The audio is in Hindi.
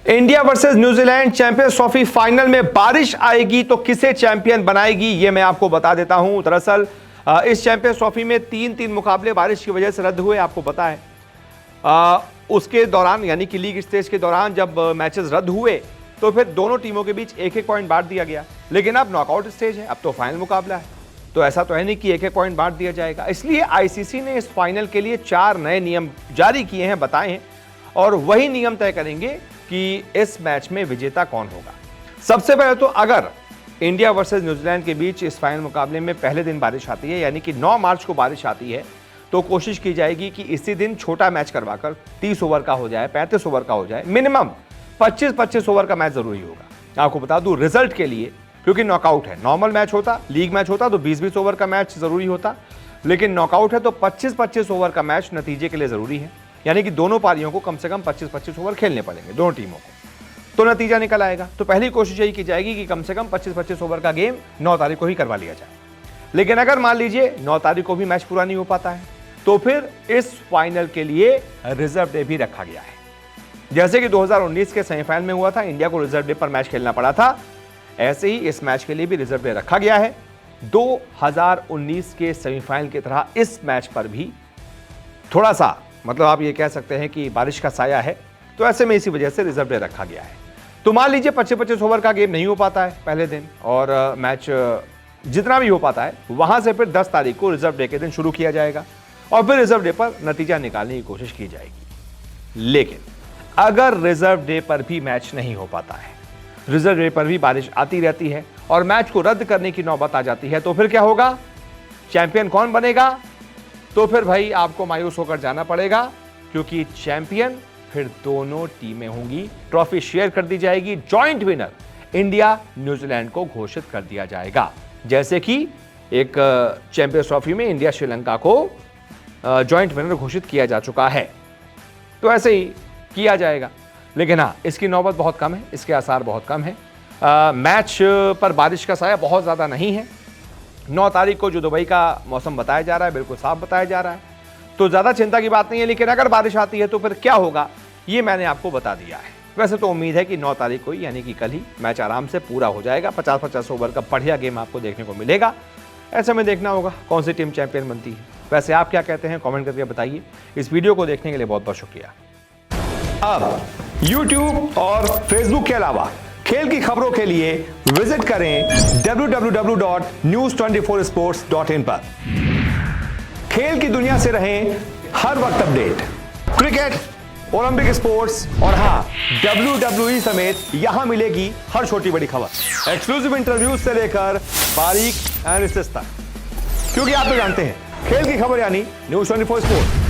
India versus New Zealand champions trophy final में बारिश आएगी तो किसे चैंपियन बनाएगी, ये मैं आपको बता देता हूं। दरअसल इस चैंपियंस ट्रॉफी में तीन मुकाबले बारिश की वजह से रद्द हुए, आपको पता है। उसके दौरान यानी कि लीग स्टेज के दौरान जब मैचेस रद्द हुए तो फिर दोनों टीमों के बीच एक पॉइंट बांट दिया गया। लेकिन अब नॉकआउट स्टेज है, अब तो फाइनल मुकाबला है, तो ऐसा तो है नहीं कि एक पॉइंट बांट दिया जाएगा। इसलिए आईसीसी ने इस फाइनल के लिए 4 नए नियम जारी किए हैं, बताए हैं, और वही नियम तय करेंगे कि इस मैच में विजेता कौन होगा। सबसे पहले तो अगर इंडिया वर्सेस न्यूजीलैंड के बीच इस फाइनल मुकाबले में पहले दिन बारिश आती है, यानी कि 9 मार्च को बारिश आती है, तो कोशिश की जाएगी कि इसी दिन छोटा मैच करवाकर 30 ओवर का हो जाए, 35 ओवर का हो जाए, मिनिमम 25-25 ओवर का मैच जरूरी होगा। आपको बता दूं रिजल्ट के लिए, क्योंकि नॉकआउट है। नॉर्मल मैच होता, लीग मैच होता तो 20-20 ओवर का मैच जरूरी होता, लेकिन नॉकआउट है तो 25-25 ओवर का मैच नतीजे के लिए जरूरी है। यानी कि दोनों पारियों को कम से कम 25-25 ओवर खेलने पड़ेंगे, दोनों टीमों को, तो नतीजा निकल आएगा। तो पहली कोशिश यही की जाएगी कि कम से कम 25-25 ओवर का गेम 9 तारीख को ही करवा लिया जाए। लेकिन अगर मान लीजिए 9 तारीख को भी मैच पूरा नहीं हो पाता है, तो फिर इस फाइनल के लिए रिजर्व डे भी रखा गया है। जैसे कि 2019 के सेमीफाइनल में हुआ था, इंडिया को रिजर्व डे पर मैच खेलना पड़ा था, ऐसे ही इस मैच के लिए भी रिजर्व डे रखा गया है। 2019 के सेमीफाइनल की तरह इस मैच पर भी थोड़ा सा, मतलब आप ये कह सकते हैं कि बारिश का साया है, तो ऐसे में इसी वजह से रिजर्व डे रखा गया है। तो मान लीजिए 25-25 ओवर का गेम नहीं हो पाता है पहले दिन, और मैच जितना भी हो पाता है वहां से फिर 10 तारीख को रिजर्व डे के दिन शुरू किया जाएगा और फिर रिजर्व डे पर नतीजा निकालने की कोशिश की जाएगी। लेकिन अगर रिजर्व डे पर भी मैच नहीं हो पाता है, रिजर्व डे पर भी बारिश आती रहती है और मैच को रद्द करने की नौबत आ जाती है, तो फिर क्या होगा? चैंपियन कौन बनेगा? तो फिर भाई आपको मायूस होकर जाना पड़ेगा, क्योंकि चैंपियन फिर दोनों टीमें होंगी, ट्रॉफी शेयर कर दी जाएगी, जॉइंट विनर इंडिया न्यूजीलैंड को घोषित कर दिया जाएगा। जैसे कि एक चैंपियंस ट्रॉफी में इंडिया श्रीलंका को जॉइंट विनर घोषित किया जा चुका है, तो ऐसे ही किया जाएगा। लेकिन हाँ, इसकी नौबत बहुत कम है, इसके आसार बहुत कम है। मैच पर बारिश का साया बहुत ज़्यादा नहीं है। 9 तारीख को जो दुबई का मौसम बताया जा रहा है बिल्कुल साफ बताया जा रहा है, तो ज़्यादा चिंता की बात नहीं है। लेकिन अगर बारिश आती है तो फिर क्या होगा, ये मैंने आपको बता दिया है। वैसे तो उम्मीद है कि 9 तारीख को ही, यानी कि कल ही, मैच आराम से पूरा हो जाएगा। 50-50 ओवर का बढ़िया गेम आपको देखने को मिलेगा। ऐसे में देखना होगा कौन सी टीम चैंपियन बनती है। वैसे आप क्या कहते हैं, कमेंट करके बताइए। इस वीडियो को देखने के लिए बहुत बहुत शुक्रिया। अब YouTube और Facebook के अलावा खेल की खबरों के लिए विजिट करें www.news24sports.in पर। खेल की दुनिया से रहें हर वक्त अपडेट। क्रिकेट, ओलंपिक स्पोर्ट्स और हाँ, WWE समेत यहां मिलेगी हर छोटी बड़ी खबर, एक्सक्लूसिव इंटरव्यूज से लेकर बारीक एनालिसिस तक। क्योंकि आप तो जानते हैं, खेल की खबर यानी न्यूज़ 24 स्पोर्ट्स।